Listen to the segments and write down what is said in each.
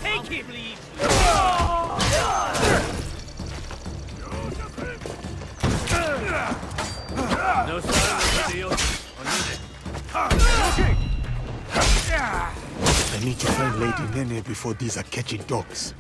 Take him! No sign of the deal. I need to find Lady Nene before these are catching dogs.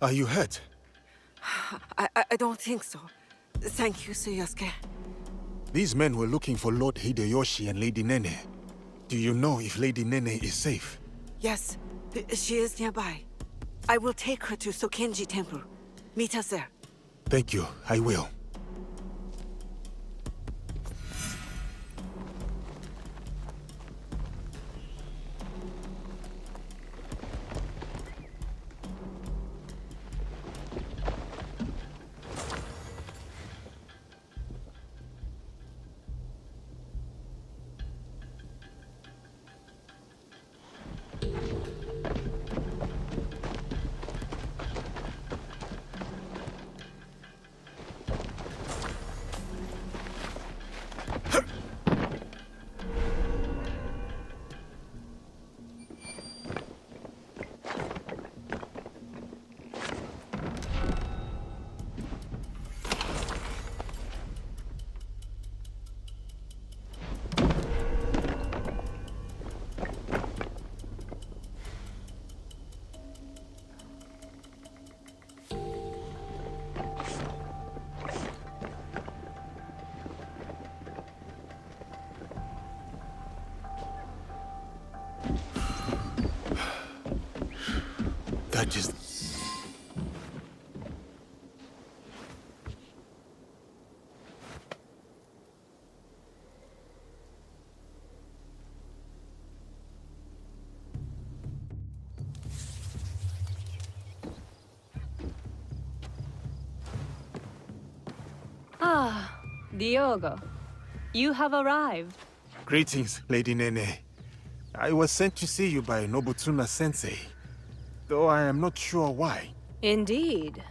Are you hurt? I don't think so. Thank you, Suyasuke. These men were looking for Lord Hideyoshi and Lady Nene. Do you know if Lady Nene is safe? Yes, she is nearby. I will take her to Sokenji Temple. Meet us there. Thank you, I will. That just... Ah, Diogo. You have arrived. Greetings, Lady Nene. I was sent to see you by Nobutsuna-sensei, though I am not sure why. Indeed.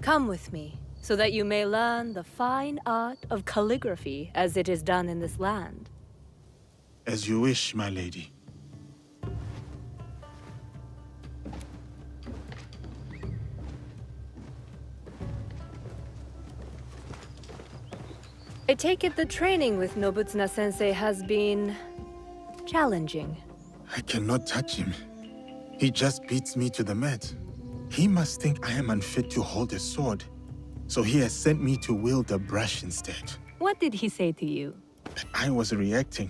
Come with me, so that you may learn the fine art of calligraphy as it is done in this land. As you wish, my lady. I take it the training with Nobutsuna-sensei has been... challenging. I cannot touch him. He just beats me to the mat. He must think I am unfit to hold a sword, so he has sent me to wield a brush instead. What did he say to you? I was reacting,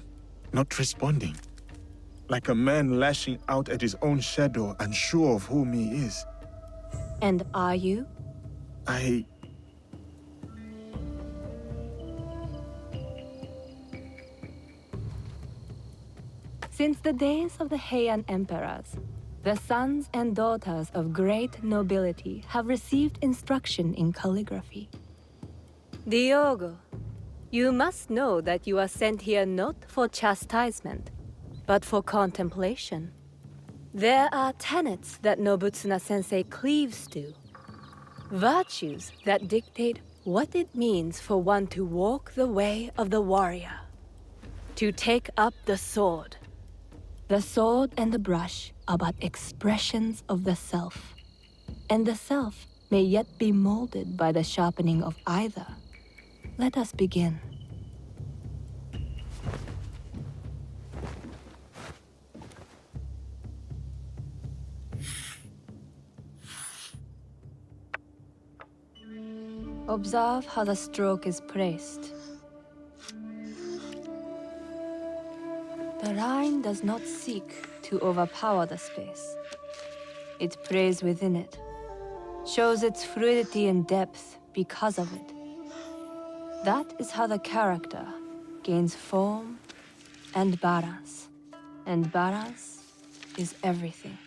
not responding. Like a man lashing out at his own shadow, unsure of whom he is. And are you? Since the days of the Heian emperors, the sons and daughters of great nobility have received instruction in calligraphy. Diogo, you must know that you are sent here not for chastisement, but for contemplation. There are tenets that Nobutsuna-sensei cleaves to. Virtues that dictate what it means for one to walk the way of the warrior. To take up the sword. The sword and the brush are but expressions of the self. And the self may yet be molded by the sharpening of either. Let us begin. Observe how the stroke is placed. The line does not seek to overpower the space. It prays within it, shows its fluidity and depth because of it. That is how the character gains form and balance. And balance is everything.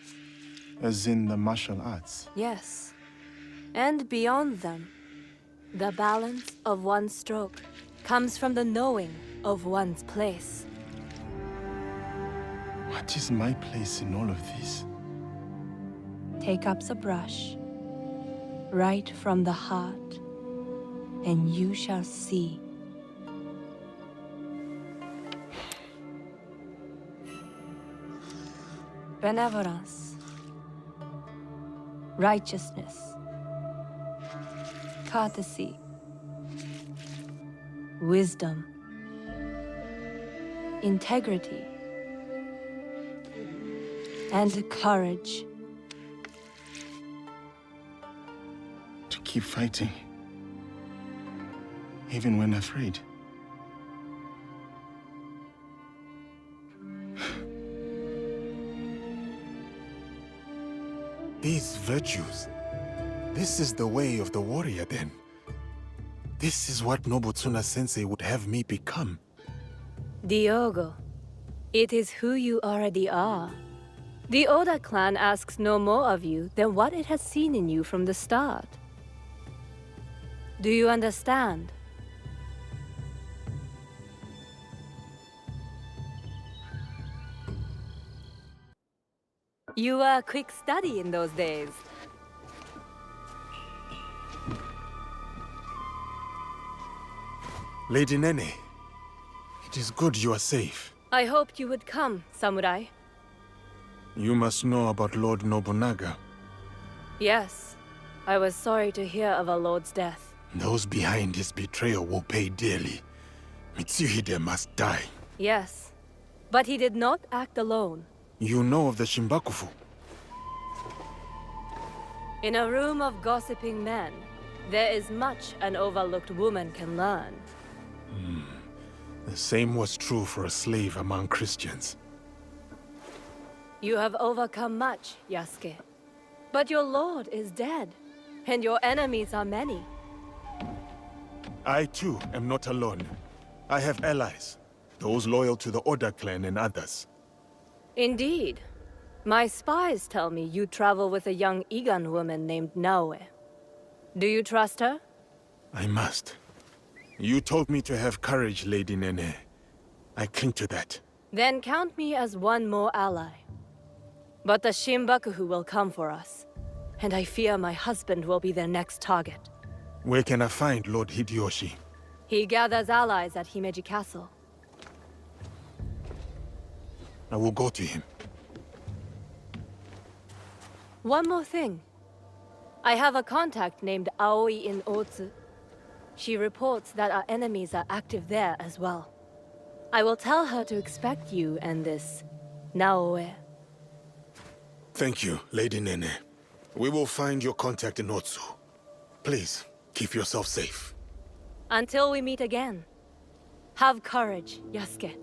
As in the martial arts. Yes. And beyond them, the balance of one's stroke comes from the knowing of one's place. What is my place in all of this? Take up the brush, right from the heart, and you shall see. Benevolence, righteousness, courtesy, wisdom, integrity, and courage. To keep fighting. Even when afraid. These virtues. This is the way of the warrior then. This is what Nobutsuna-sensei would have me become. Diogo, it is who you already are. The Oda clan asks no more of you than what it has seen in you from the start. Do you understand? You were a quick study in those days. Lady Nene, it is good you are safe. I hoped you would come, Samurai. You must know about Lord Nobunaga. Yes, I was sorry to hear of our lord's death. Those behind his betrayal will pay dearly. Mitsuhide must die. Yes, but he did not act alone. You know of the Shimbakufu? In a room of gossiping men, there is much an overlooked woman can learn. The same was true for a slave among Christians. You have overcome much, Yasuke. But your lord is dead, and your enemies are many. I too am not alone. I have allies, those loyal to the Oda clan and others. Indeed. My spies tell me you travel with a young Igan woman named Naoe. Do you trust her? I must. You told me to have courage, Lady Nene. I cling to that. Then count me as one more ally. But the Shimbakufu will come for us, and I fear my husband will be their next target. Where can I find Lord Hideyoshi? He gathers allies at Himeji Castle. I will go to him. One more thing. I have a contact named Aoi in Otsu. She reports that our enemies are active there as well. I will tell her to expect you and this Naoe. Thank you, Lady Nene. We will find your contact in Otsu. Please, keep yourself safe. Until we meet again. Have courage, Yasuke.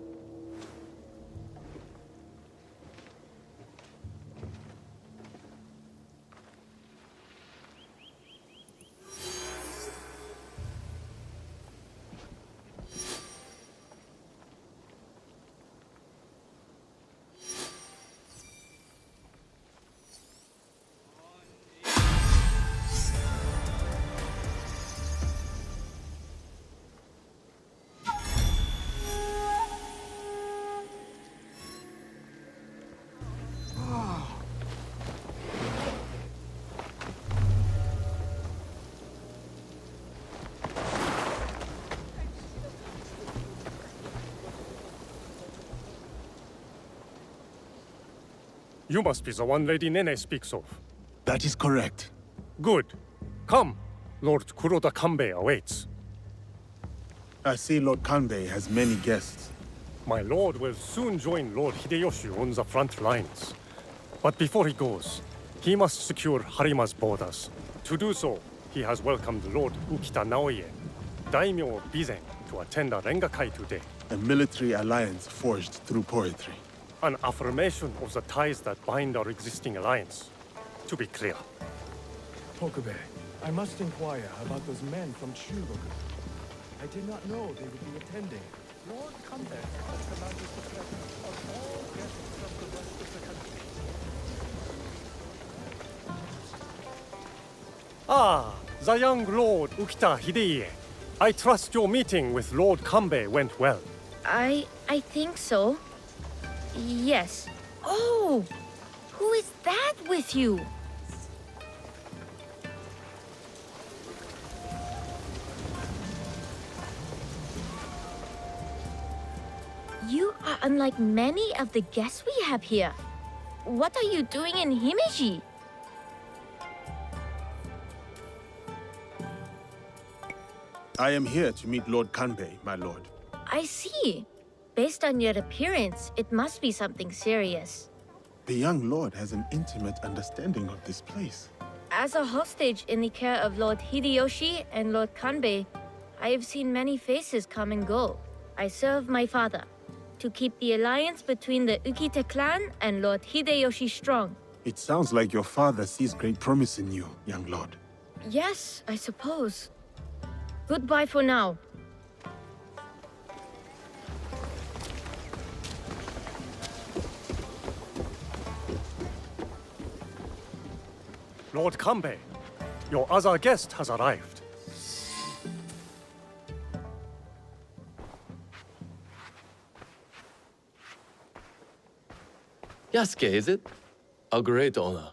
You must be the one Lady Nene speaks of. That is correct. Good. Come. Lord Kuroda Kanbei awaits. I see Lord Kanbei has many guests. My lord will soon join Lord Hideyoshi on the front lines. But before he goes, he must secure Harima's borders. To do so, he has welcomed Lord Ukita Naoye, daimyo of Bizen, to attend a Rengakai today. A military alliance forged through poetry. An affirmation of the ties that bind our existing alliance. To be clear. Pokube, I must inquire about those men from Chugoku. I did not know they would be attending. Lord Kanbei has commanded the presence of all guests from the rest of the country. Ah, the young Lord Ukita Hideye. I trust your meeting with Lord Kanbei went well. I think so. Yes. Oh! Who is that with you? You are unlike many of the guests we have here. What are you doing in Himeji? I am here to meet Lord Kanbei, my lord. I see. Based on your appearance, it must be something serious. The young lord has an intimate understanding of this place. As a hostage in the care of Lord Hideyoshi and Lord Kanbei, I have seen many faces come and go. I serve my father to keep the alliance between the Ukita clan and Lord Hideyoshi strong. It sounds like your father sees great promise in you, young lord. Yes, I suppose. Goodbye for now. Lord Kanbei, your other guest has arrived. Yasuke, is it? A great honor.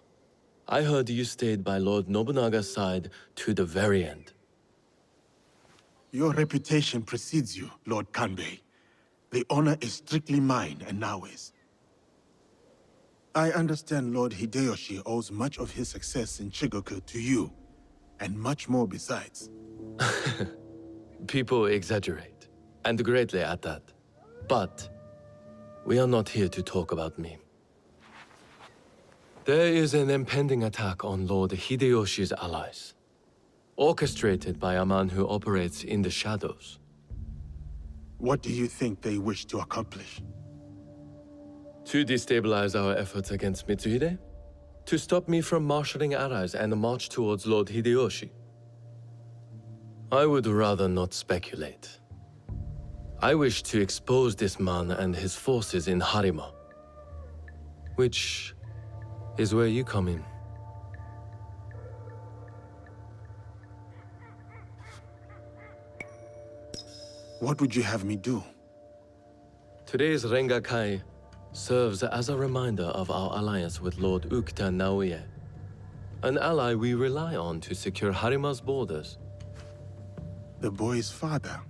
I heard you stayed by Lord Nobunaga's side to the very end. Your reputation precedes you, Lord Kanbei. The honor is strictly mine and Naoe's. I understand Lord Hideyoshi owes much of his success in Shigoku to you, and much more besides. People exaggerate, and greatly at that. But we are not here to talk about me. There is an impending attack on Lord Hideyoshi's allies, orchestrated by a man who operates in the shadows. What do you think they wish to accomplish? To destabilize our efforts against Mitsuhide? To stop me from marshaling allies and march towards Lord Hideyoshi? I would rather not speculate. I wish to expose this man and his forces in Harima, which is where you come in. What would you have me do? Today's Rengakai serves as a reminder of our alliance with Lord Ukita Naoye, an ally we rely on to secure Harima's borders. The boy's father.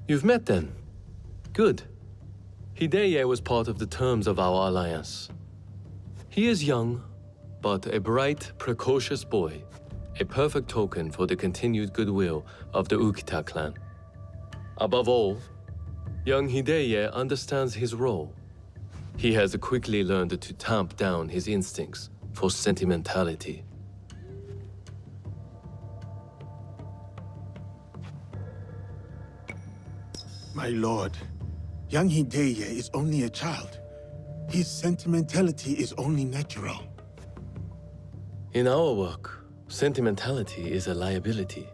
You've met then? Good. Hideye was part of the terms of our alliance. He is young, but a bright, precocious boy, a perfect token for the continued goodwill of the Ukita clan. Above all, young Hideye understands his role. He has quickly learned to tamp down his instincts for sentimentality. My lord, young Hideye is only a child. His sentimentality is only natural. In our work, sentimentality is a liability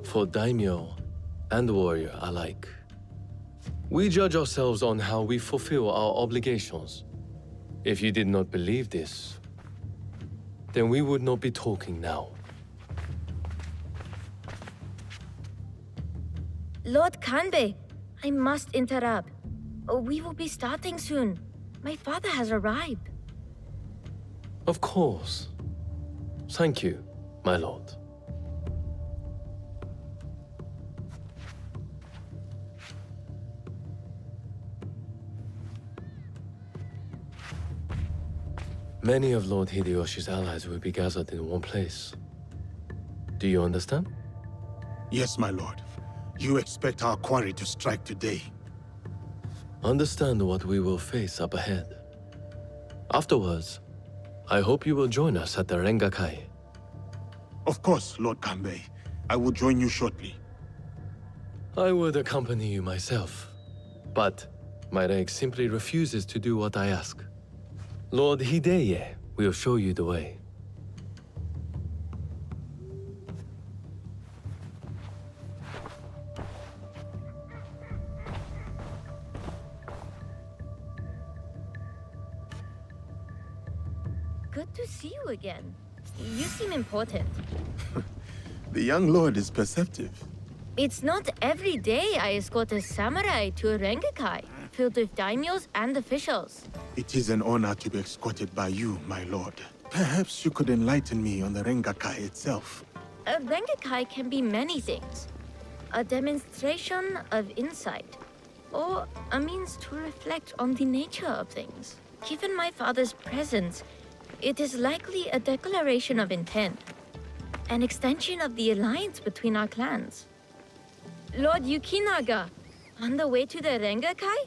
for daimyo and warrior alike. We judge ourselves on how we fulfill our obligations. If you did not believe this, then we would not be talking now. Lord Kanbei, I must interrupt. We will be starting soon. My father has arrived. Of course. Thank you, my lord. Many of Lord Hideyoshi's allies will be gathered in one place. Do you understand? Yes, my lord. You expect our quarry to strike today. Understand what we will face up ahead. Afterwards, I hope you will join us at the Rengakai. Of course, Lord Kanbei. I will join you shortly. I would accompany you myself, but my rank simply refuses to do what I ask. Lord Hideye will show you the way. good to see you again. You seem important. The young lord is perceptive. It's not every day I escort a samurai to a Rengakai, filled with daimyos and officials. It is an honor to be escorted by you, my lord. Perhaps you could enlighten me on the Rengakai itself. A Rengakai can be many things. A demonstration of insight, or a means to reflect on the nature of things. Given my father's presence, it is likely a declaration of intent, an extension of the alliance between our clans. Lord Yukinaga, on the way to the Rengakai?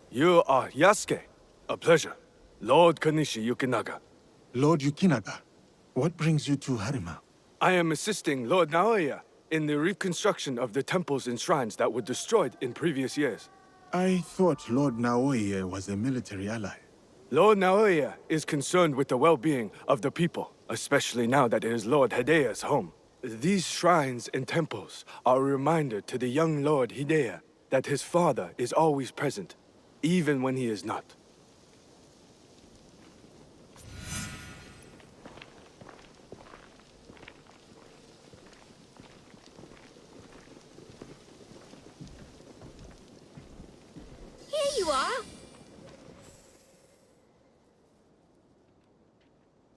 You are Yasuke. A pleasure. Lord Kanishi Yukinaga. Lord Yukinaga, what brings you to Harima? I am assisting Lord Naoya in the reconstruction of the temples and shrines that were destroyed in previous years. I thought Lord Naoya was a military ally. Lord Naoya is concerned with the well-being of the people, especially now that it is Lord Hideya's home. These shrines and temples are a reminder to the young Lord Hideya that his father is always present, even when he is not. Here you are.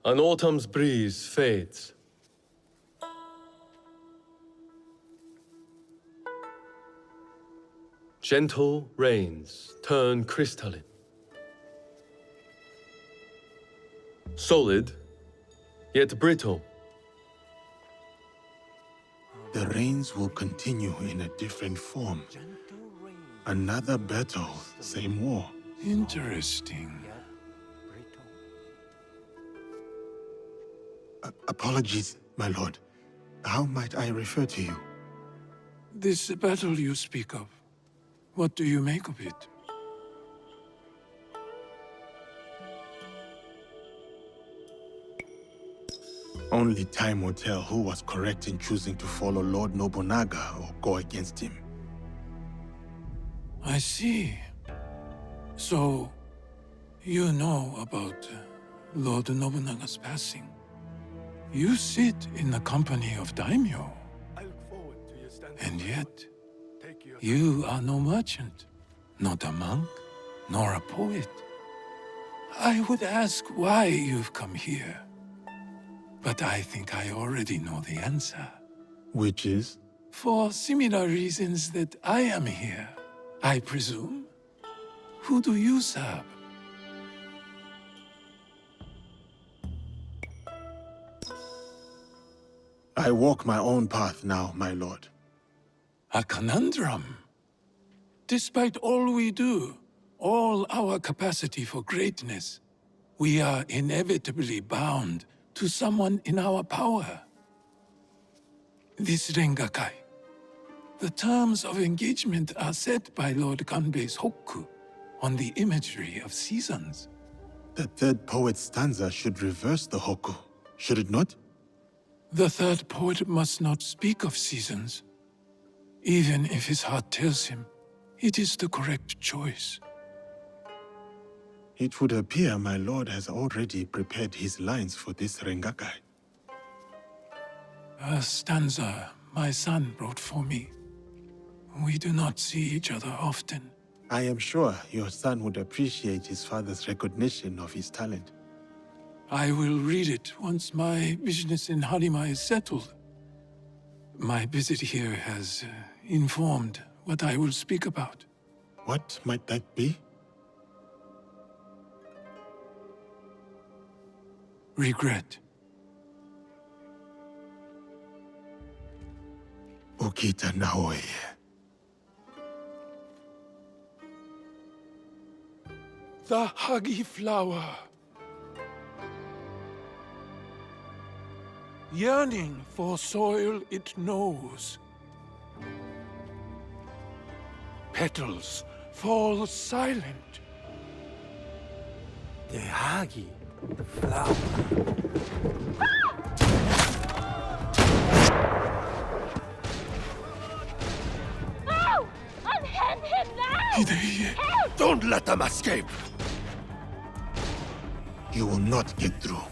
An autumn's breeze fades. Gentle rains turn crystalline. Solid, yet brittle. The rains will continue in a different form. Another battle, same war. Interesting. Apologies, my lord. How might I refer to you? This battle you speak of, what do you make of it? Only time will tell who was correct in choosing to follow Lord Nobunaga or go against him. I see. So, you know about Lord Nobunaga's passing. You sit in the company of daimyo, I look forward to your standing. and yet Take your you are no merchant, not a monk, nor a poet. I would ask why you've come here, but I think I already know the answer. Which is? For similar reasons that I am here, I presume. Who do you serve? I walk my own path now, my lord. A conundrum. Despite all we do, all our capacity for greatness, we are inevitably bound to someone in our power. This Rengakai. The terms of engagement are set by Lord Kanbei's Hokku on the imagery of seasons. The third poet's stanza should reverse the Hokku, should it not? The third poet must not speak of seasons. Even if his heart tells him, it is the correct choice. It would appear my lord has already prepared his lines for this Rengakai. A stanza my son wrote for me. We do not see each other often. I am sure your son would appreciate his father's recognition of his talent. I will read it once my business in Harima is settled. My visit here has informed what I will speak about. What might that be? Regret. Ukita Naoya. The Hagi flower. Yearning for soil it knows. Petals fall silent. The Hagi, the flower. No! Unhand him now! Hideye. Don't let them escape! You will not get through.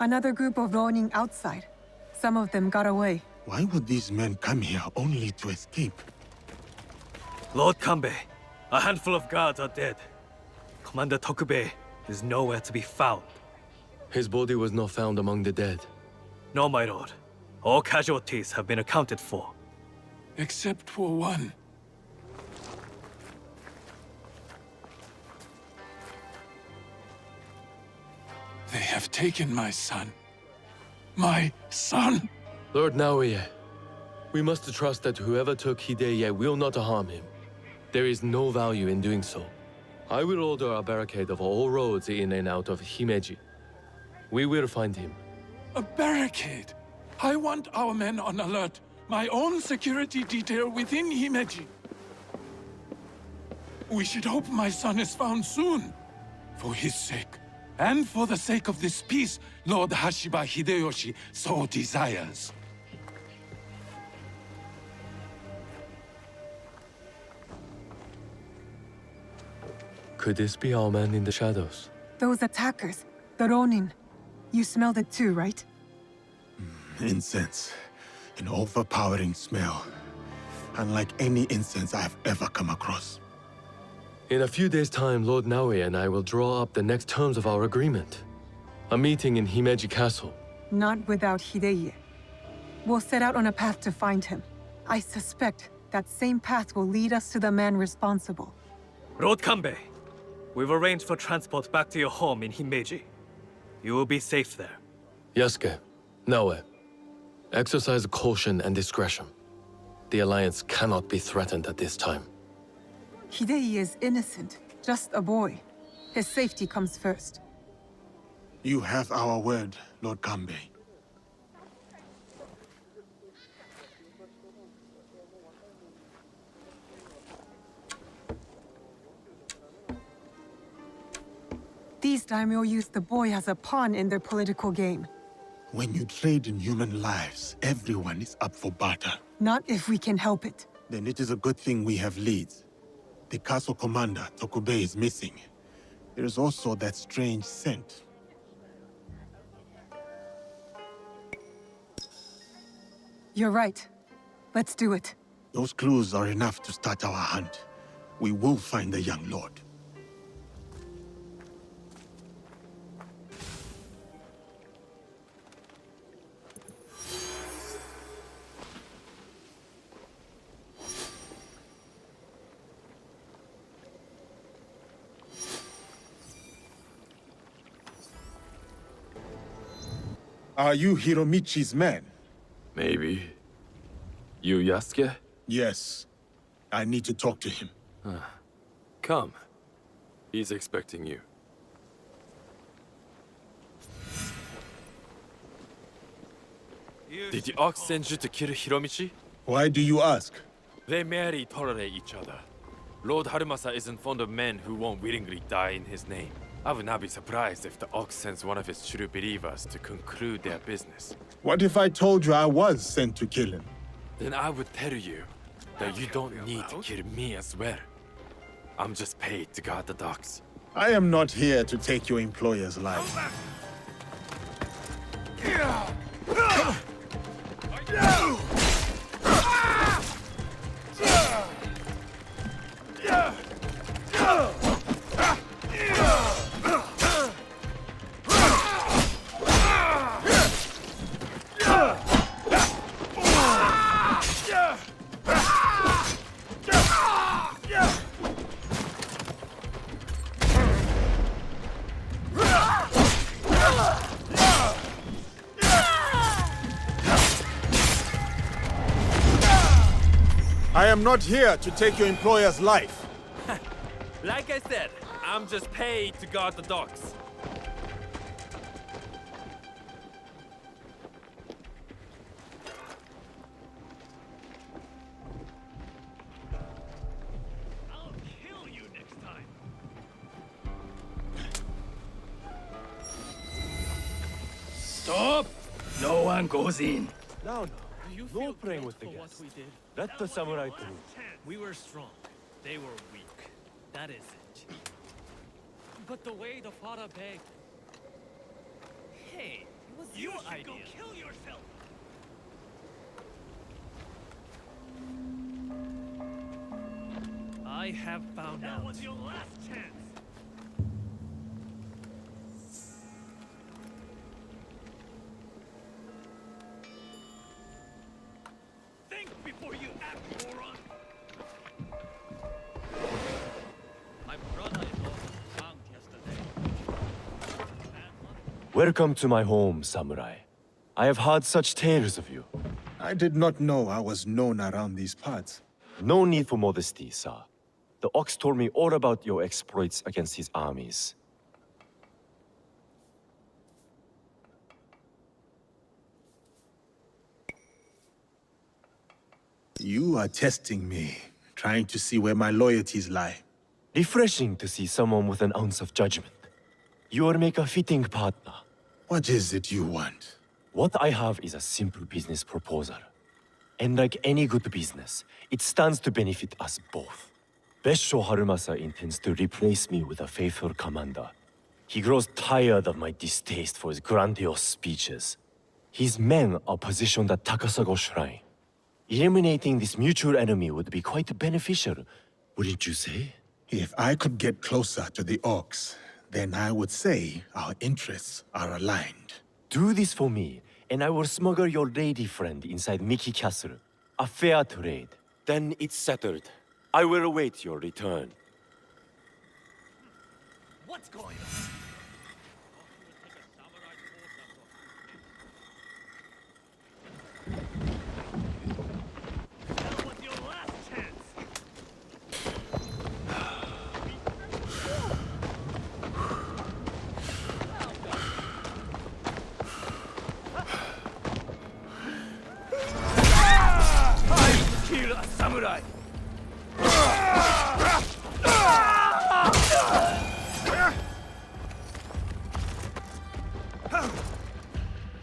Another group of Ronin outside. Some of them got away. Why would these men come here only to escape? Lord Kanbei, a handful of guards are dead. Commander Tokubei is nowhere to be found. His body was not found among the dead. No, my lord. All casualties have been accounted for. Except for one. They have taken my son. My son! Lord Naoya, we must trust that whoever took Hideye will not harm him. There is no value in doing so. I will order a barricade of all roads in and out of Himeji. We will find him. A barricade! I want our men on alert. My own security detail within Himeji. We should hope my son is found soon. For his sake. And for the sake of this peace, Lord Hashiba Hideyoshi so desires. Could this be our man in the shadows? Those attackers, the Ronin. You smelled it too, right? Incense. An overpowering smell. Unlike any incense I have ever come across. In a few days' time, Lord Naoya and I will draw up the next terms of our agreement. A meeting in Himeji Castle. Not without Hideye. We'll set out on a path to find him. I suspect that same path will lead us to the man responsible. Lord Kanbei, we've arranged for transport back to your home in Himeji. You will be safe there. Yasuke, Naoya, exercise caution and discretion. The Alliance cannot be threatened at this time. Hideye is innocent, just a boy. His safety comes first. You have our word, Lord Kanbei. These daimyo use the boy as a pawn in their political game. When you trade in human lives, everyone is up for barter. Not if we can help it. Then it is a good thing we have leads. The castle commander, Tokubei, is missing. There is also that strange scent. You're right. Let's do it. Those clues are enough to start our hunt. We will find the young lord. Are you Hiromichi's man? Maybe. You Yasuke? Yes. I need to talk to him. Come. He's expecting you. Did the Ox send you to kill Hiromichi? Why do you ask? They merely tolerate each other. Lord Harumasa isn't fond of men who won't willingly die in his name. I would not be surprised if the Ox sends one of his true believers to conclude their business. What if I told you I was sent to kill him? Then I would tell you that you don't need to kill me as well. I'm just paid to guard the docks. I am not here to take your employer's life. I am not here to take your employer's life. Like I said, I'm just paid to guard the docks. I'll kill you next time. Stop! No one goes in. No, no praying with the guests. Let the samurai through. We were strong. They were weak. That is it. But the way the father begged. Hey, it was your idea. Go kill yourself. I have found out. That was your last chance. Think before you act, moron. My brother-in-law was found yesterday. Welcome to my home, samurai. I have heard such tales of you. I did not know I was known around these parts. No need for modesty, sir. The Ox told me all about your exploits against his armies. You are testing me, trying to see where my loyalties lie. Refreshing to see someone with an ounce of judgment. You will make a fitting partner. What is it you want? What I have is a simple business proposal. And like any good business, it stands to benefit us both. Besho Harumasa intends to replace me with a faithful commander. He grows tired of my distaste for his grandiose speeches. His men are positioned at Takasago Shrine. Eliminating this mutual enemy would be quite beneficial, wouldn't you say? If I could get closer to the Orcs, then I would say our interests are aligned. Do this for me, and I will smuggle your lady friend inside Miki Castle. A fair trade. Then it's settled. I will await your return. What's going on? That was your last chance. I kill a samurai.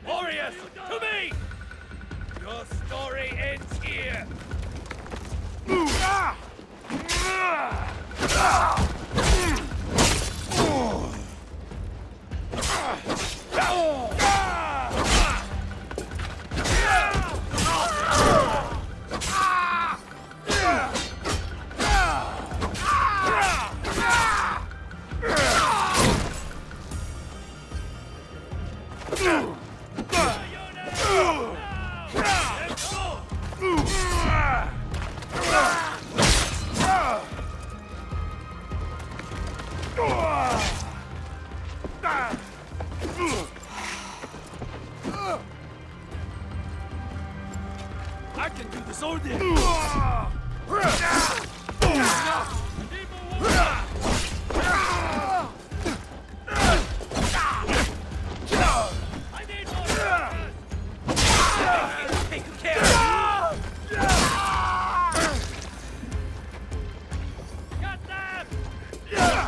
Warriors, to me! Your story ends here! I can do this all day! I need more take care of you! Got them! Yeah!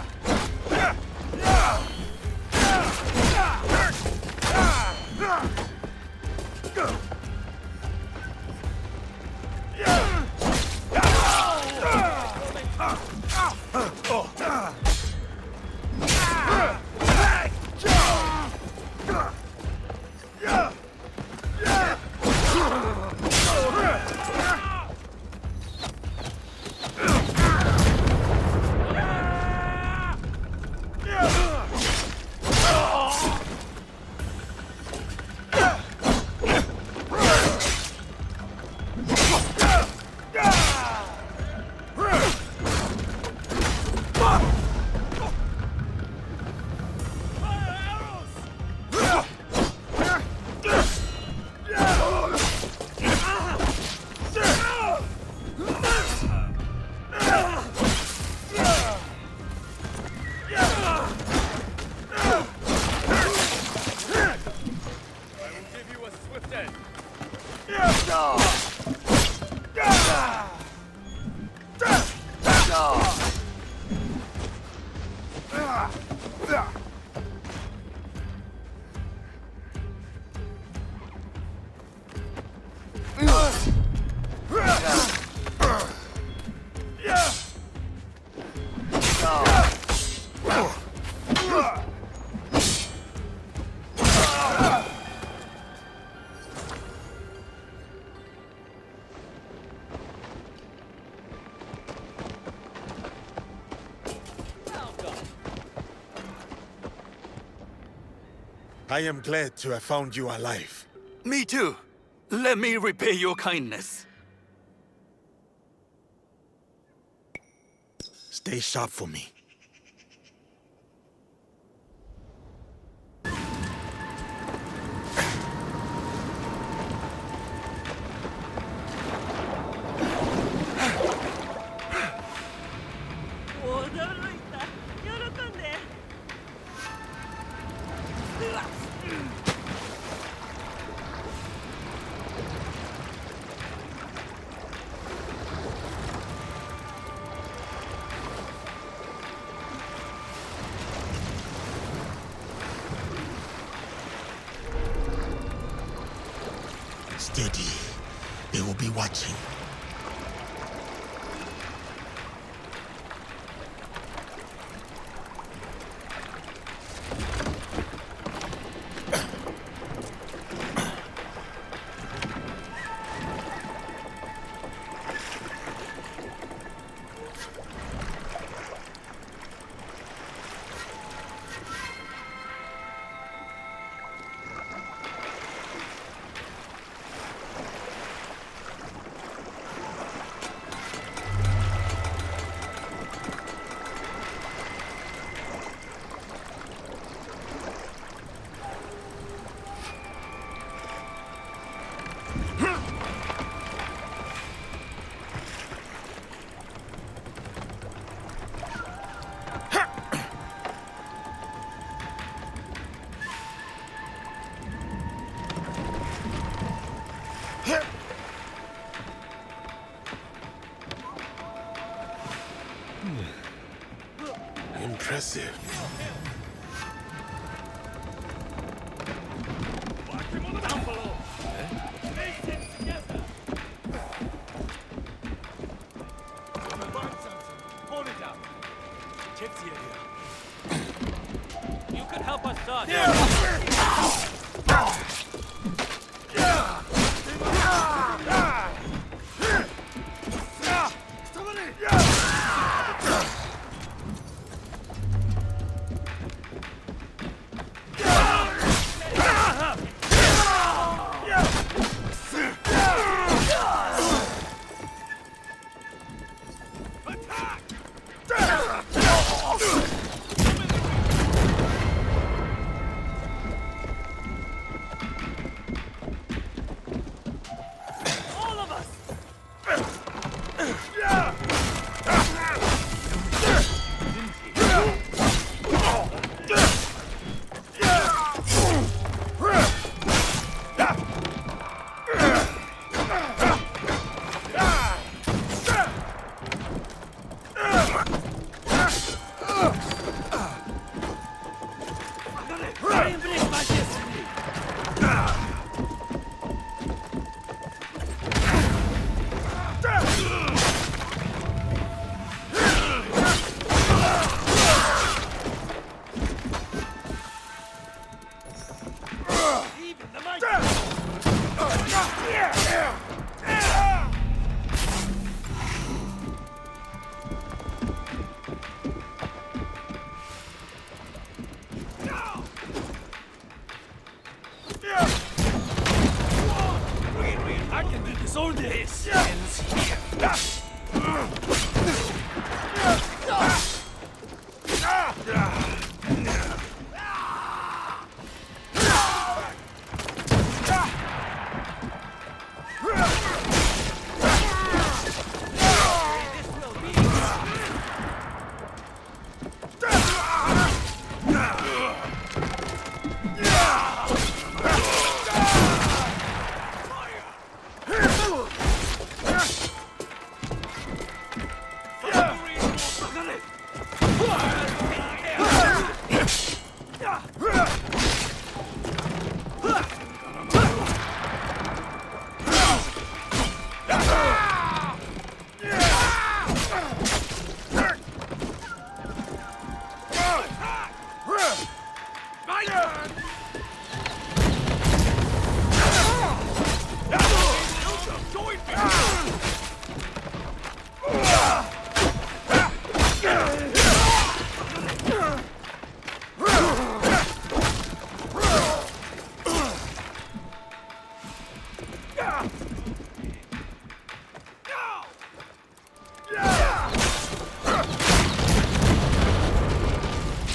I am glad to have found you alive. Me too. Let me repay your kindness. Stay sharp for me. Steady. They will be watching. Impressive. You could help us, son.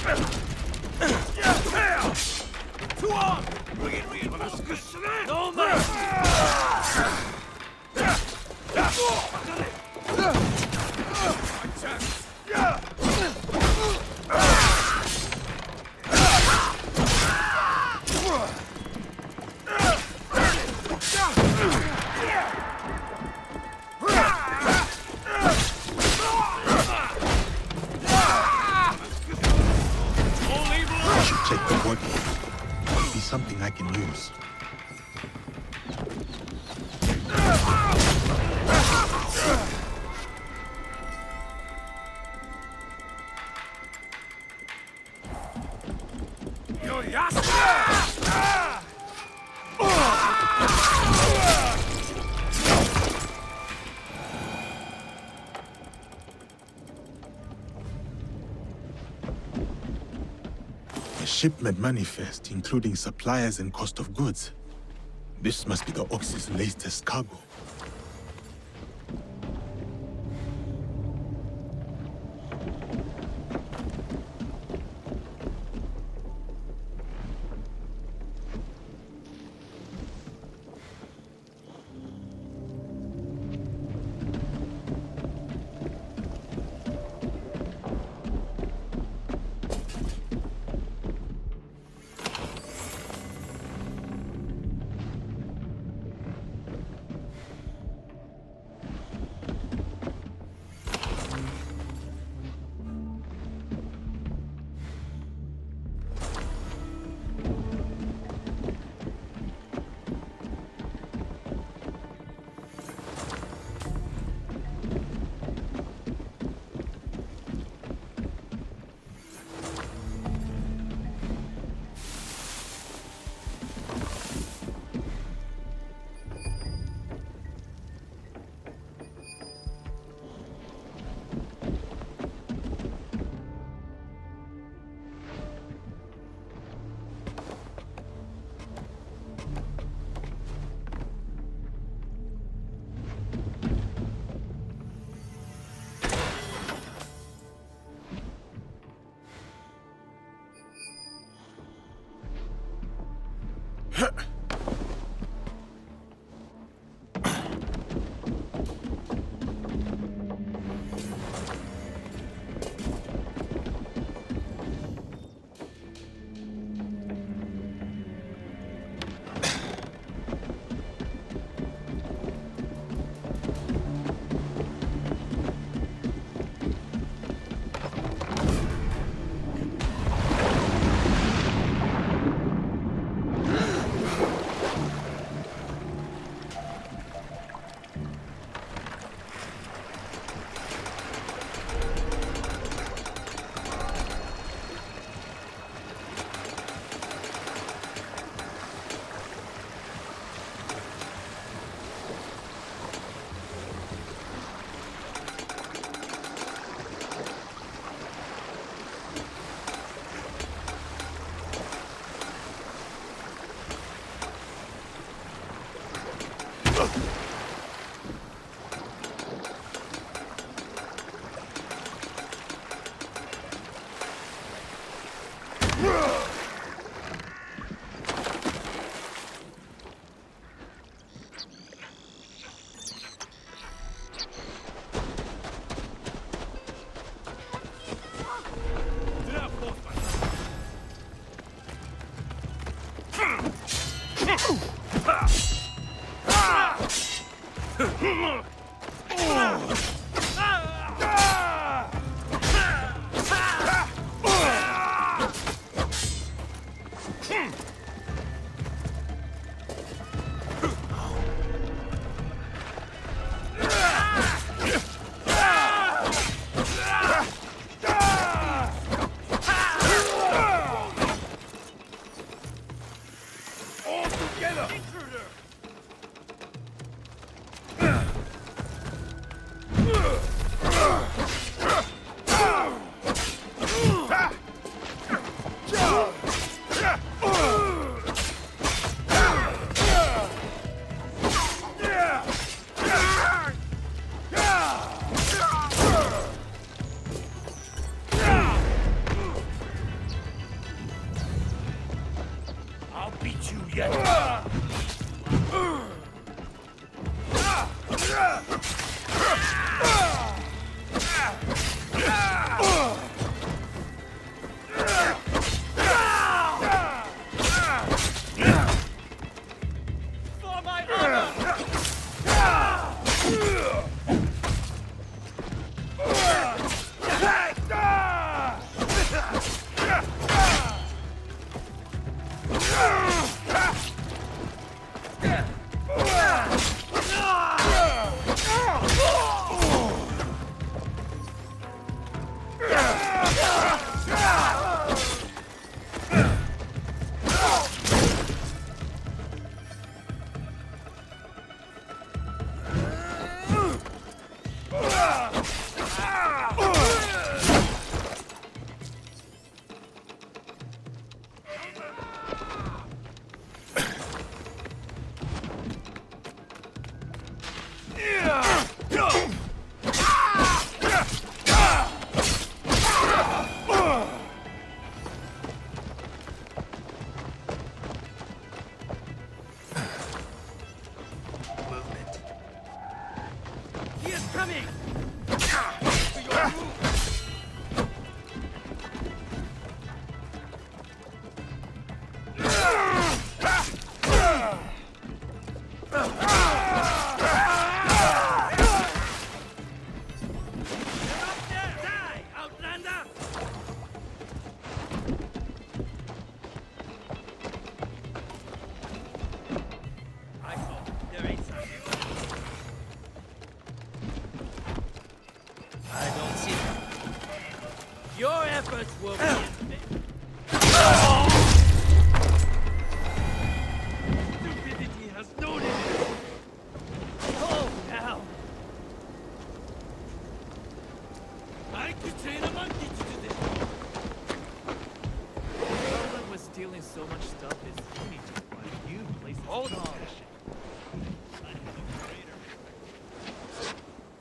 I should check the body. Might be something I can use. A shipment manifest, including suppliers and cost of goods. This must be the Ox's latest cargo.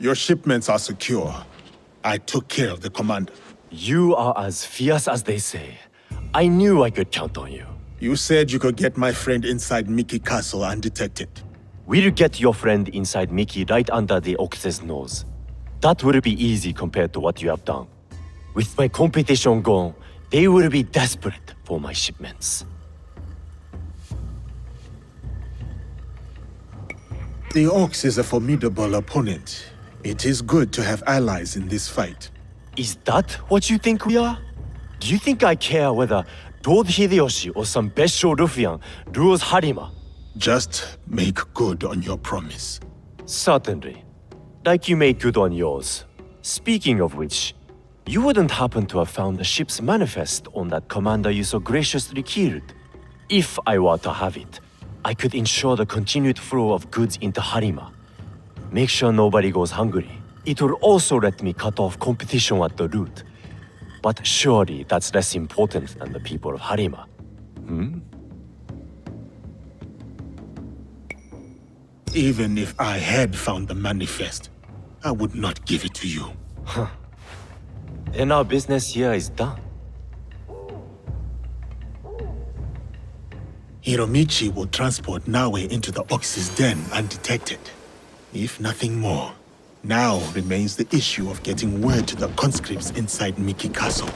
Your shipments are secure. I took care of the commander. You are as fierce as they say. I knew I could count on you. You said you could get my friend inside Mickey Castle undetected. We'll get your friend inside Mickey right under the Ox's nose. That will be easy compared to what you have done. With my competition gone, they will be desperate for my shipments. The Ox is a formidable opponent. It is good to have allies in this fight. Is that what you think we are? Do you think I care whether Lord Hideyoshi or some bestial ruffian rules Harima? Just make good on your promise. Certainly. Like you made good on yours. Speaking of which, you wouldn't happen to have found the ship's manifest on that commander you so graciously killed. If I were to have it, I could ensure the continued flow of goods into Harima. Make sure nobody goes hungry. It will also let me cut off competition at the root. But surely that's less important than the people of Harima. Even if I had found the manifest, I would not give it to you. Then our business here is done. Hiromichi will transport Naue into the Ox's den undetected. If nothing more, now remains the issue of getting word to the conscripts inside Mickey Castle.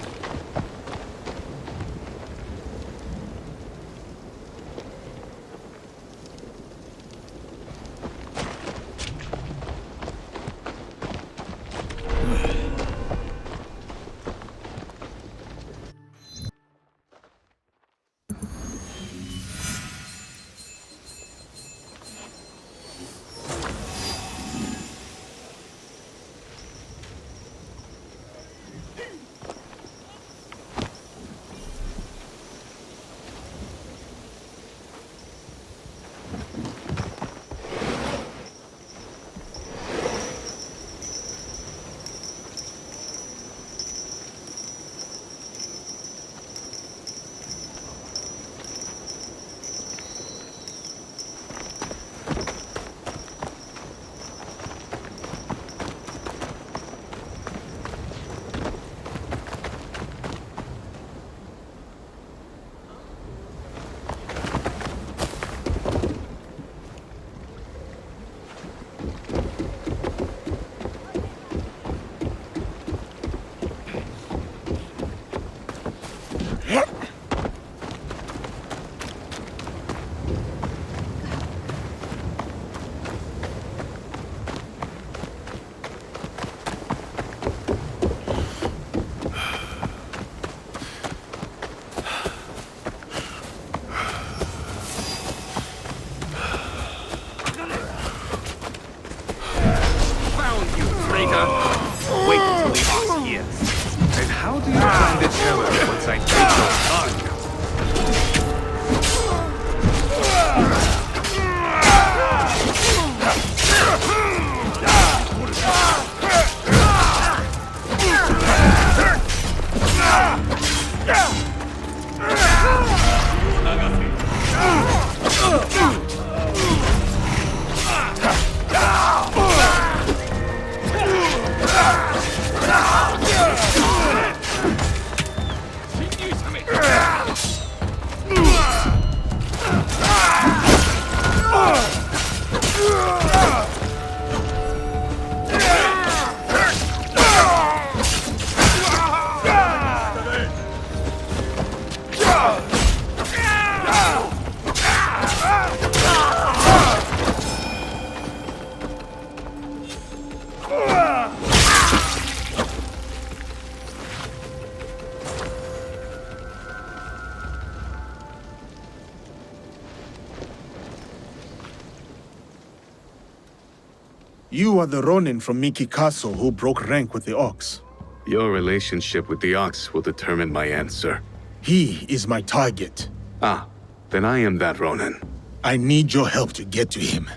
You are the Ronin from Miki Castle who broke rank with the Ox. Your relationship with the Ox will determine my answer. He is my target. Ah, then I am that Ronin. I need your help to get to him.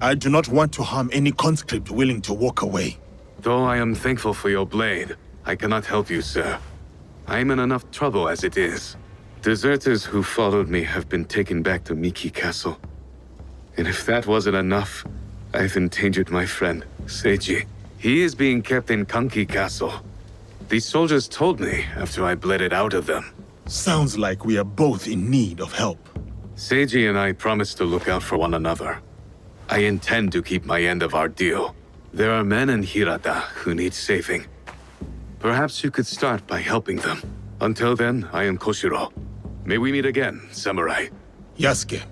I do not want to harm any conscript willing to walk away. Though I am thankful for your blade, I cannot help you, sir. I am in enough trouble as it is. Deserters who followed me have been taken back to Miki Castle. And if that wasn't enough, I've endangered my friend, Seiji. He is being kept in Kanki Castle. These soldiers told me after I bled it out of them. Sounds like we are both in need of help. Seiji and I promised to look out for one another. I intend to keep my end of our deal. There are men in Hirata who need saving. Perhaps you could start by helping them. Until then, I am Koshiro. May we meet again, samurai. Yasuke.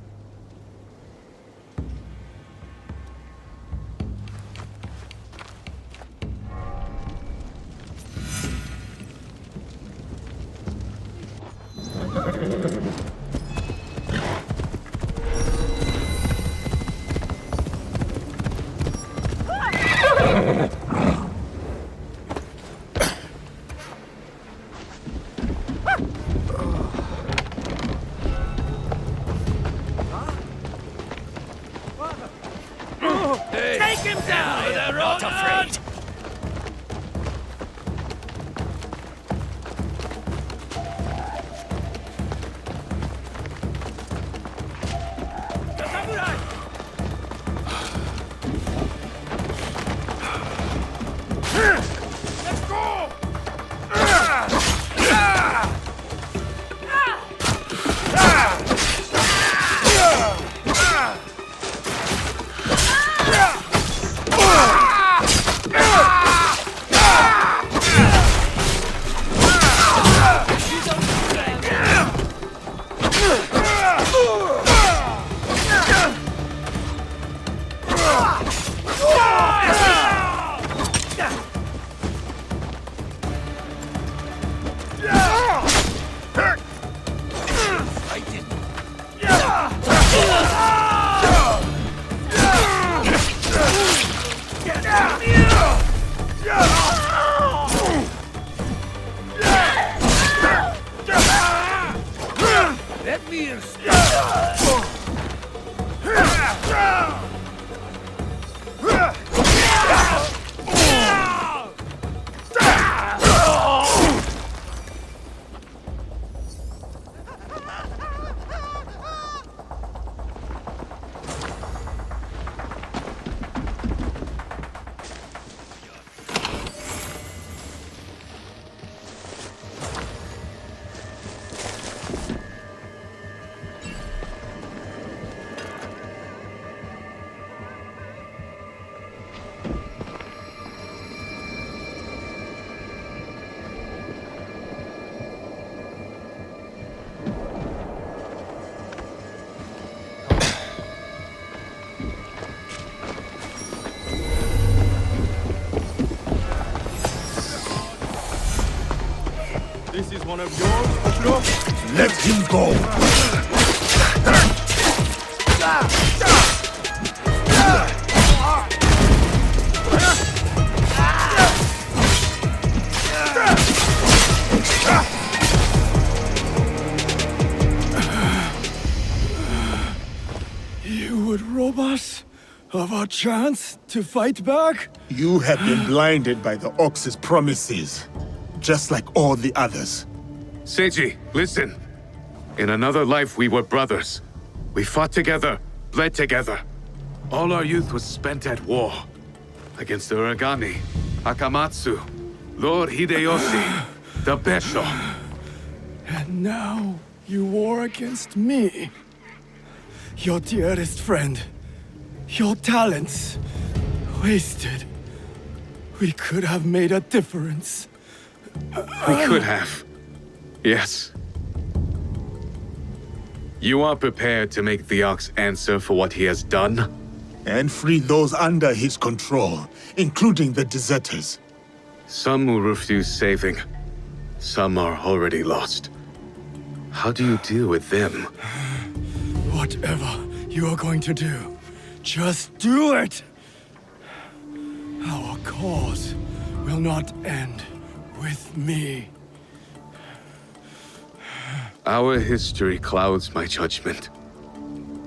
Take him down! They're not afraid! Let's go! Let me This is one of yours, Koshiro? Let him go! You would rob us of our chance to fight back? You have been blinded by the Ox's promises, just like all the others. Seiji, listen. In another life, we were brothers. We fought together, bled together. All our youth was spent at war. Against the Uragami, Akamatsu, Lord Hideyoshi, the Besho. And now you war against me. Your dearest friend. Your talents. Wasted. We could have made a difference. We could have. Yes. You are prepared to make the Ox answer for what he has done? And free those under his control, including the deserters. Some will refuse saving. Some are already lost. How do you deal with them? Whatever you are going to do, just do it! Our cause will not end with me. Our history clouds my judgment.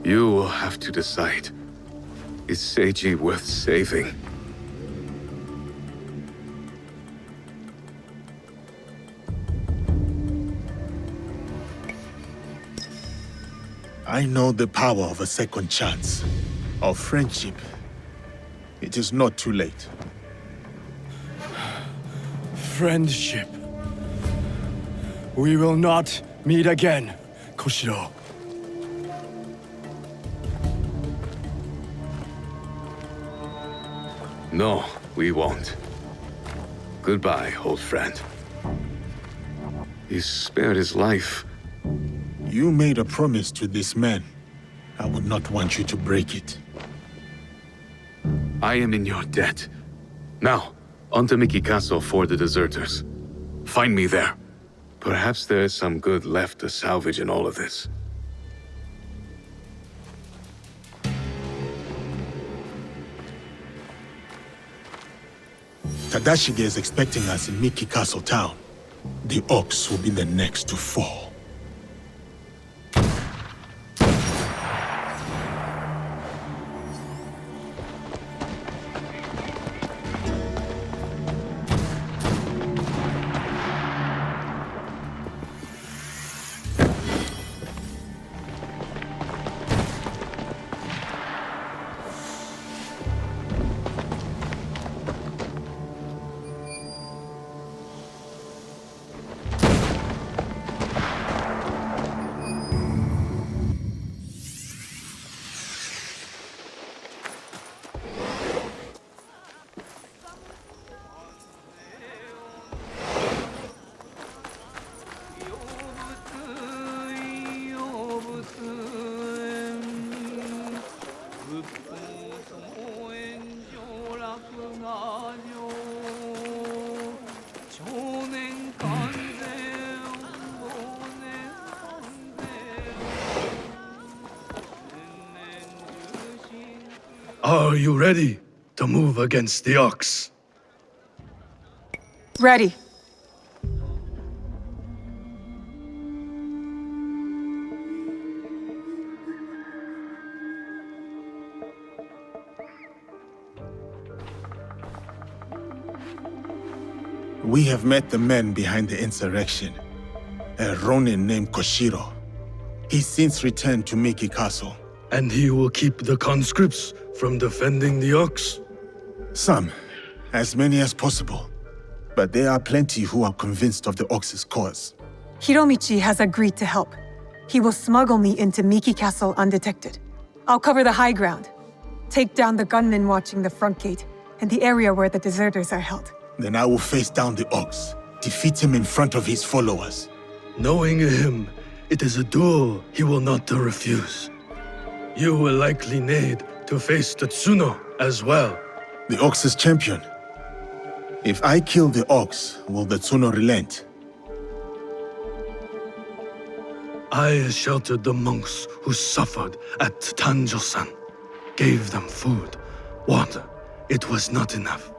You will have to decide. Is Seiji worth saving? I know the power of a second chance, of friendship. It is not too late. Friendship. We will not meet again, Koshiro. No, we won't. Goodbye, old friend. You spared his life. You made a promise to this man. I would not want you to break it. I am in your debt. Now, on to Miki Castle for the deserters. Find me there. Perhaps there is some good left to salvage in all of this. Tadashige is expecting us in Miki Castle town. The Ox will be the next to fall. Are you ready to move against the Ox? Ready. We have met the men behind the insurrection. A Ronin named Koshiro. He's since returned to Miki Castle. And he will keep the conscripts from defending the Ox? Some. As many as possible. But there are plenty who are convinced of the Ox's cause. Hiromichi has agreed to help. He will smuggle me into Miki Castle undetected. I'll cover the high ground. Take down the gunmen watching the front gate and the area where the deserters are held. Then I will face down the Ox. Defeat him in front of his followers. Knowing him, it is a duel he will not refuse. You will likely need to face the Tsuno as well. The Ox's champion. If I kill the Ox, will the Tsuno relent? I sheltered the monks who suffered at Tanjo-san. Gave them food, water. It was not enough.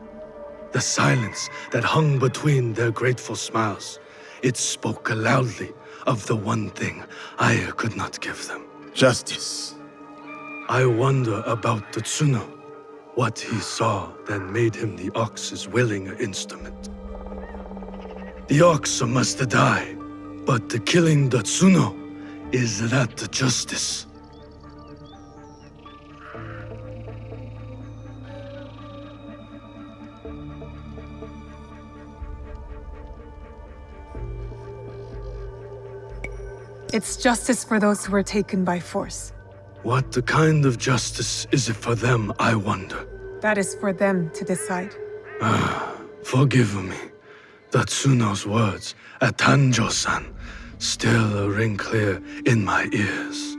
The silence that hung between their grateful smiles, it spoke loudly of the one thing I could not give them. Justice. I wonder about the Tsuno. What he saw that made him the Ox's willing instrument. The Ox must die, but the killing the Tsuno, is that the justice? It's justice for those who were taken by force. What kind of justice is it for them, I wonder? That is for them to decide. Forgive me. The Tsuno's words at Tanjo-san still ring clear in my ears.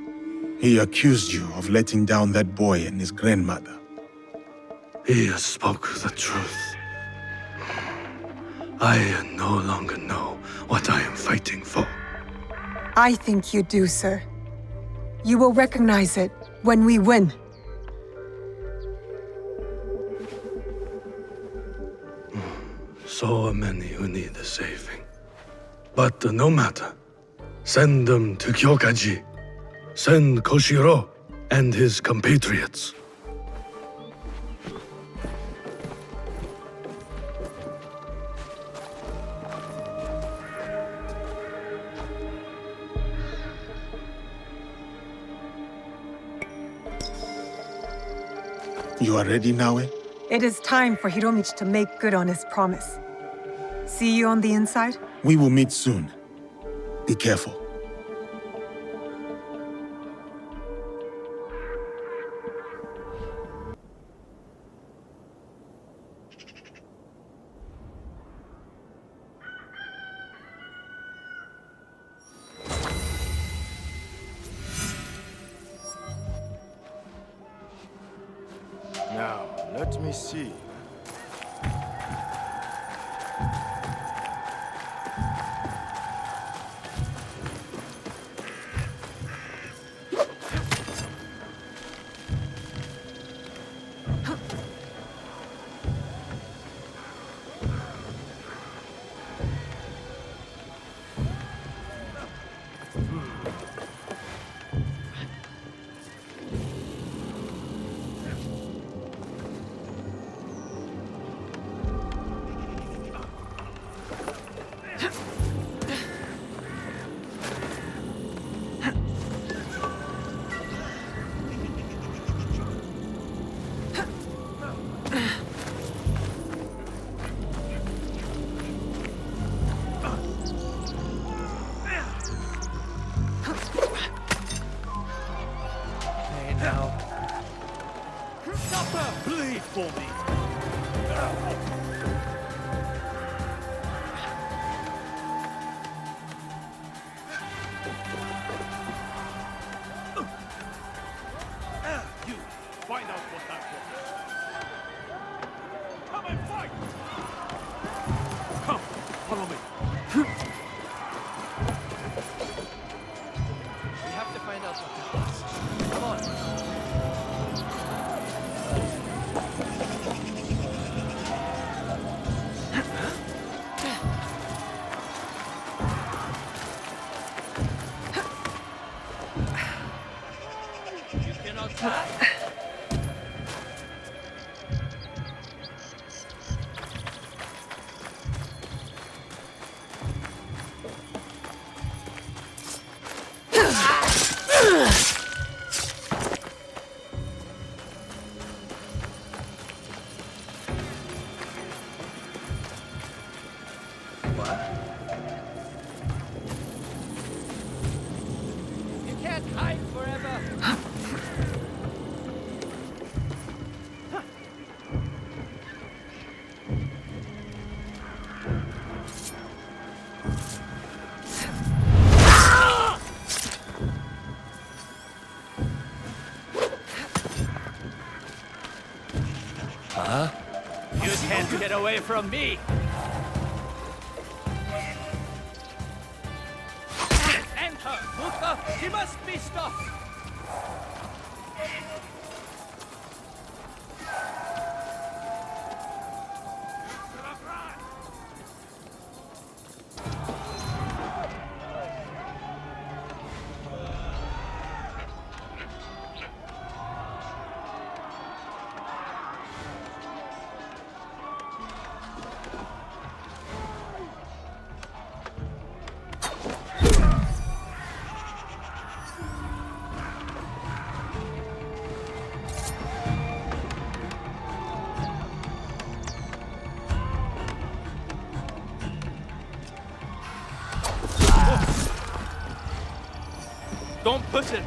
He accused you of letting down that boy and his grandmother. He spoke the truth. I no longer know what I am fighting for. I think you do, sir. You will recognize it when we win. So many who need saving. But no matter. Send them to Kyokaji. Send Koshiro and his compatriots. You are ready, Naue? It is time for Hiromichi to make good on his promise. See you on the inside? We will meet soon. Be careful. Now, let me see. You can't get away from me! Enter! Mutka! He must be stopped! Don't push it!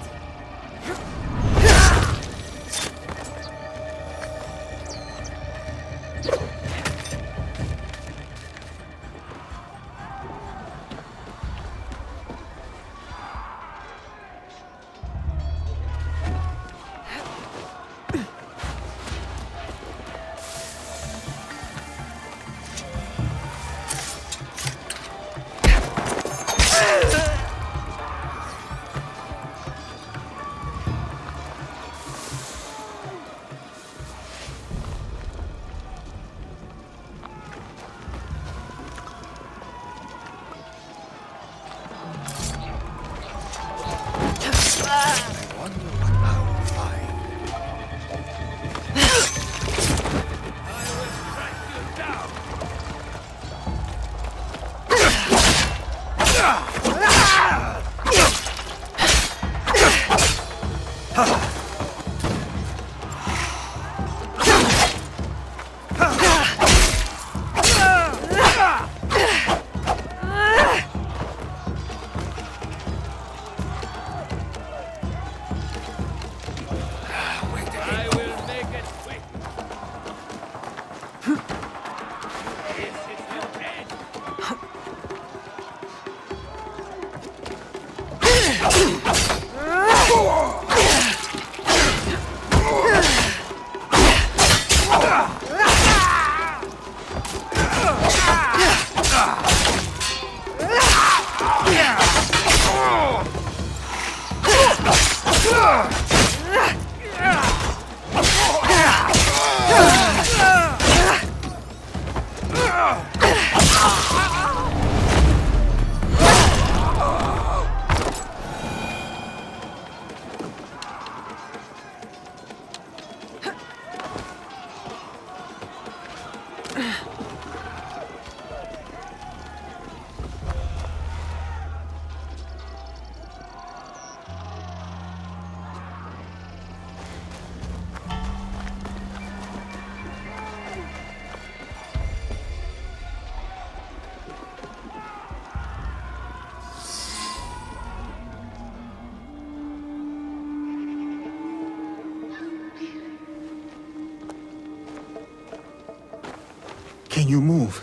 Can you move?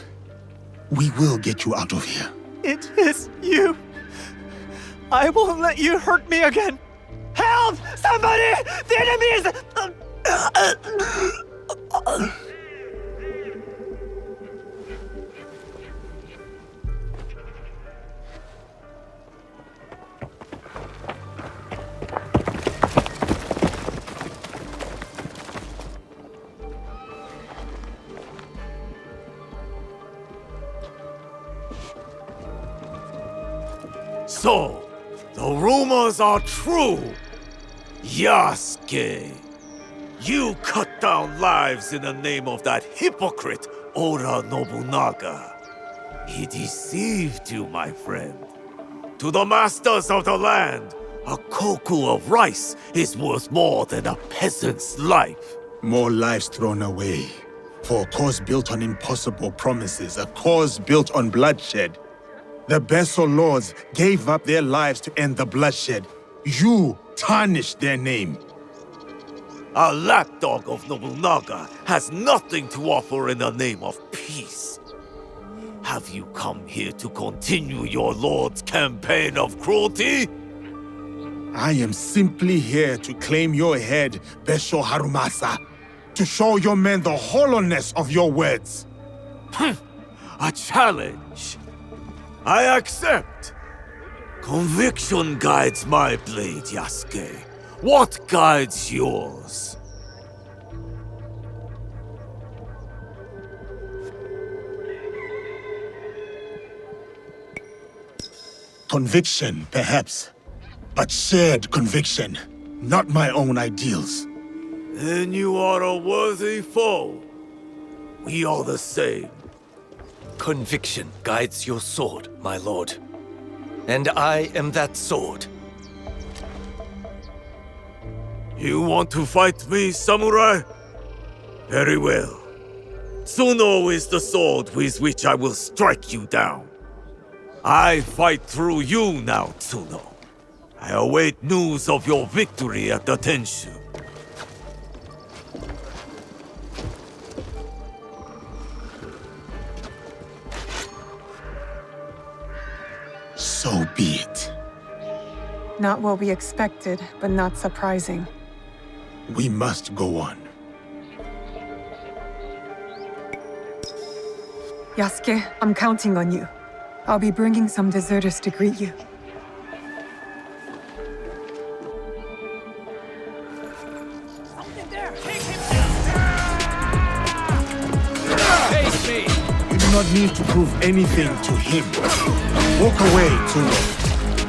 We will get you out of here. It is you. I won't let you hurt me again. Help! Somebody! The enemy is... So, the rumors are true. Yasuke, you cut down lives in the name of that hypocrite Oda Nobunaga. He deceived you, my friend. To the masters of the land, a koku of rice is worth more than a peasant's life. More lives thrown away. For a cause built on impossible promises, a cause built on bloodshed. The Besso lords gave up their lives to end the bloodshed. You tarnished their name. A lapdog of Nobunaga has nothing to offer in the name of peace. Have you come here to continue your lord's campaign of cruelty? I am simply here to claim your head, Besho Harumasa. To show your men the hollowness of your words. A challenge. I accept. Conviction guides my blade, Yasuke. What guides yours? Conviction, perhaps. But shared conviction, not my own ideals. Then you are a worthy foe. We are the same. Conviction guides your sword, my lord. And I am that sword. You want to fight me, samurai? Very well. Tsuno is the sword with which I will strike you down. I fight through you now, Tsuno. I await news of your victory at the Tenshu. So be it. Not what we expected, but not surprising. We must go on. Yasuke, I'm counting on you. I'll be bringing some deserters to greet you. Face me! You do not need to prove anything to him. Walk away, Tsuno.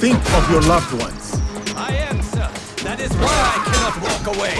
Think of your loved ones. I am, sir. That is why I cannot walk away.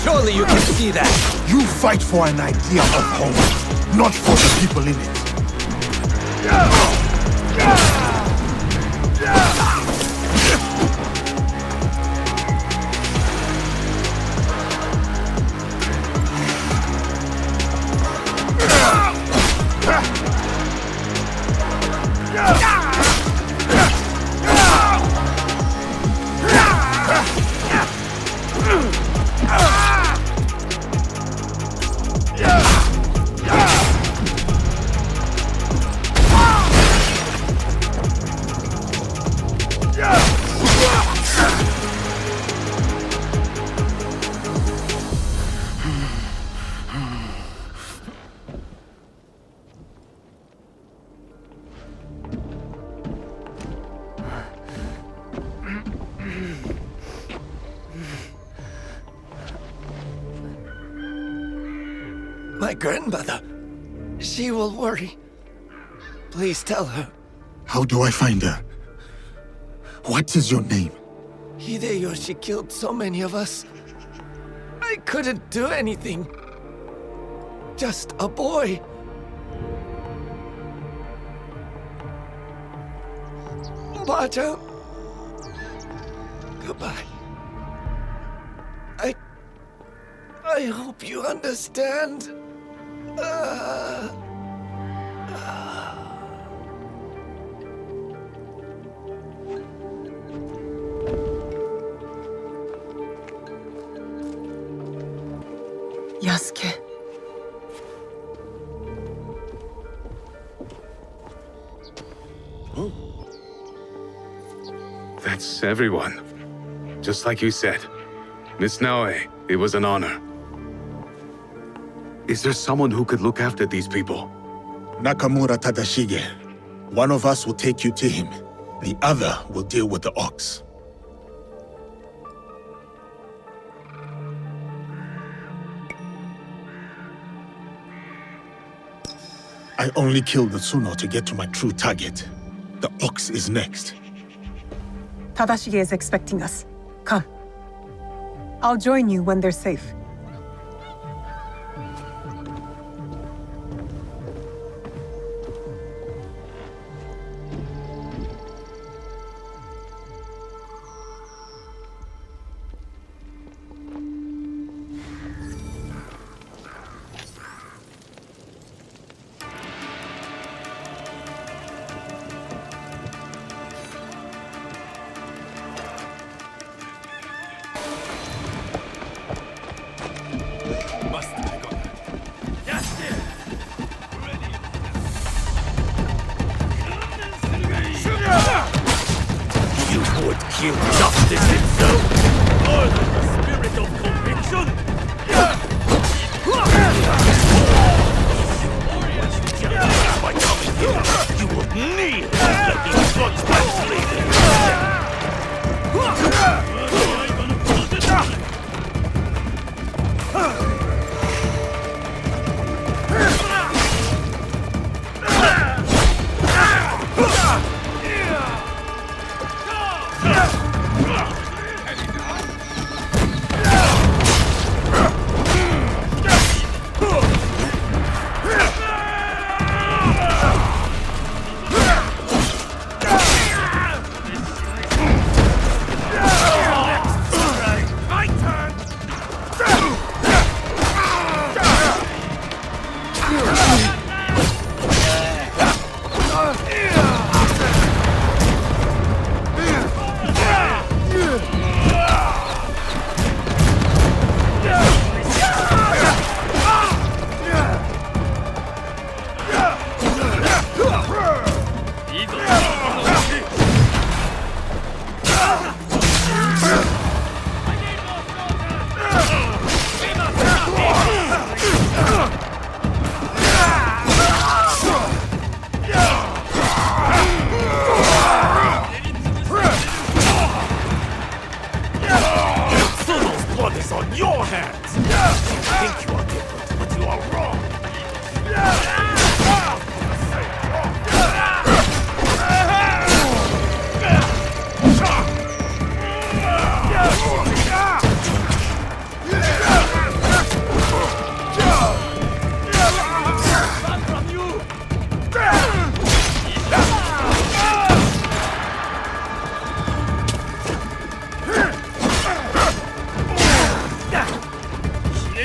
Surely you can see that. You fight for an idea of home, not for the people in it. My grandmother. She will worry. Please tell her. How do I find her? What is your name? Hideyoshi killed so many of us. I couldn't do anything. Just a boy. Ba-chan. Goodbye. I hope you understand. Yasuke. That's everyone. Just like you said. Miss Naoe, it was an honor. Is there someone who could look after these people? Nakamura Tadashige. One of us will take you to him. The other will deal with the ox. I only killed the Tsuno to get to my true target. The ox is next. Tadashige is expecting us. Come. I'll join you when they're safe. You would kill justice itself, more than the spirit of conviction. By coming here, you will kneel and let these slugs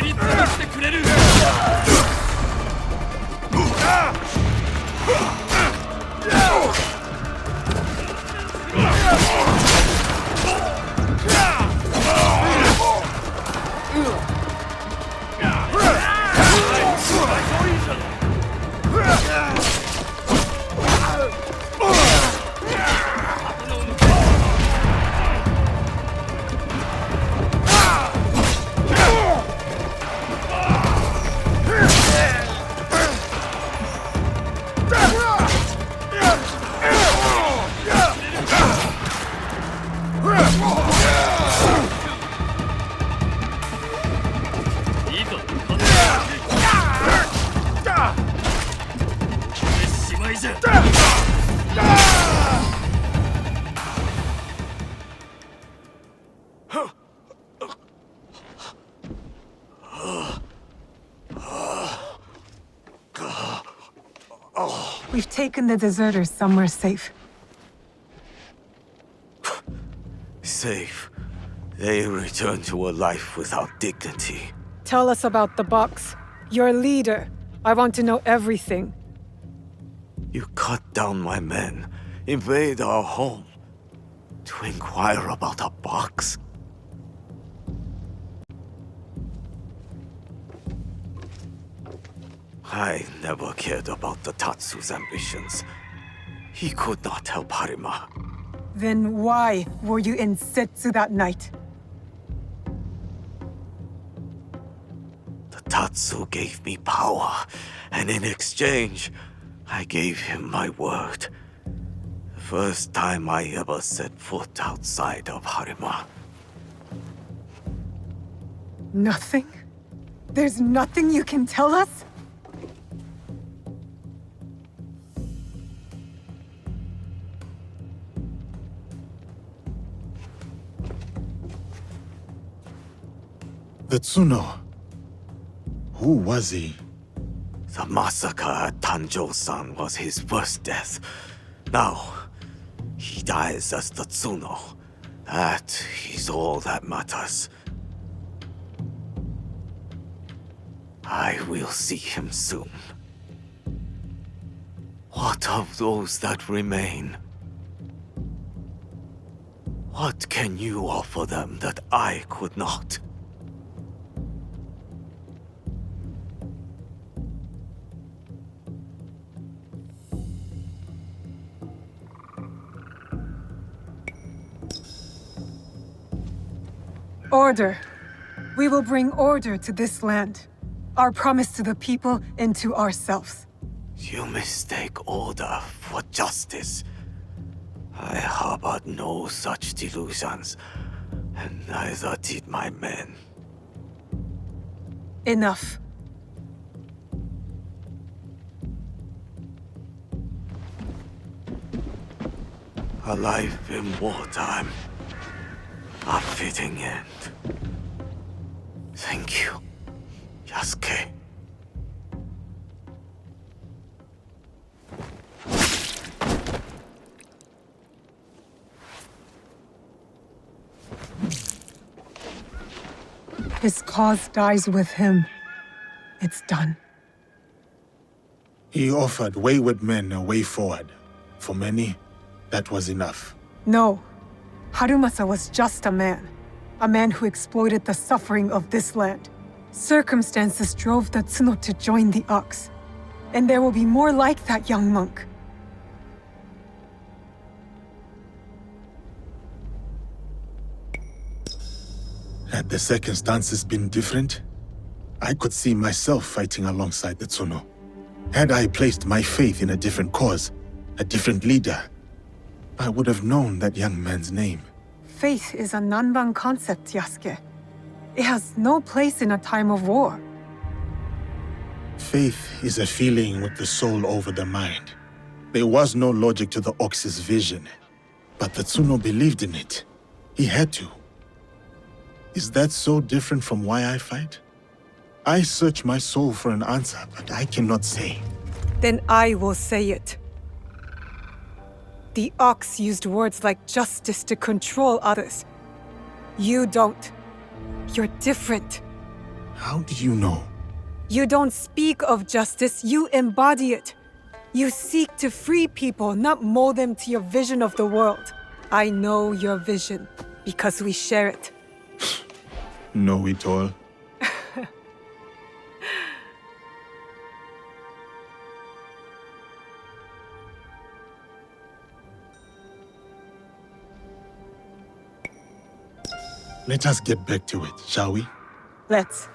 り潰してくれる。We've taken the deserters somewhere safe. Safe. They return to a life without dignity. Tell us about the box. Your leader. I want to know everything. You cut down my men, invade our home, to inquire about a box? I never cared about the Tatsu's ambitions. He could not help Harima. Then why were you in Setsu that night? The Tatsu gave me power, and in exchange, I gave him my word. The first time I ever set foot outside of Harima. Nothing? There's nothing you can tell us? The Tsuno. Who was he? The massacre at Tanjo-san was his first death. Now, he dies as the Tsuno. That is all that matters. I will see him soon. What of those that remain? What can you offer them that I could not? Order. We will bring order to this land. Our promise to the people and to ourselves. You mistake order for justice. I harbored no such delusions, and neither did my men. Enough. A life in wartime. A fitting end. Thank you, Yasuke. His cause dies with him. It's done. He offered wayward men a way forward. For many, that was enough. No. Harumasa was just a man who exploited the suffering of this land. Circumstances drove the Tsuno to join the Ox. And there will be more like that young monk. Had the circumstances been different, I could see myself fighting alongside the Tsuno. Had I placed my faith in a different cause, a different leader, I would have known that young man's name. Faith is a Nanban concept, Yasuke. It has no place in a time of war. Faith is a feeling with the soul over the mind. There was no logic to the Ox's vision, but the Tsuno believed in it. He had to. Is that so different from why I fight? I search my soul for an answer, but I cannot say. Then I will say it. The Ox used words like justice to control others. You don't. You're different. How do you know? You don't speak of justice, you embody it. You seek to free people, not mold them to your vision of the world. I know your vision, because we share it. Know it all? Let us get back to it, shall we? Let's.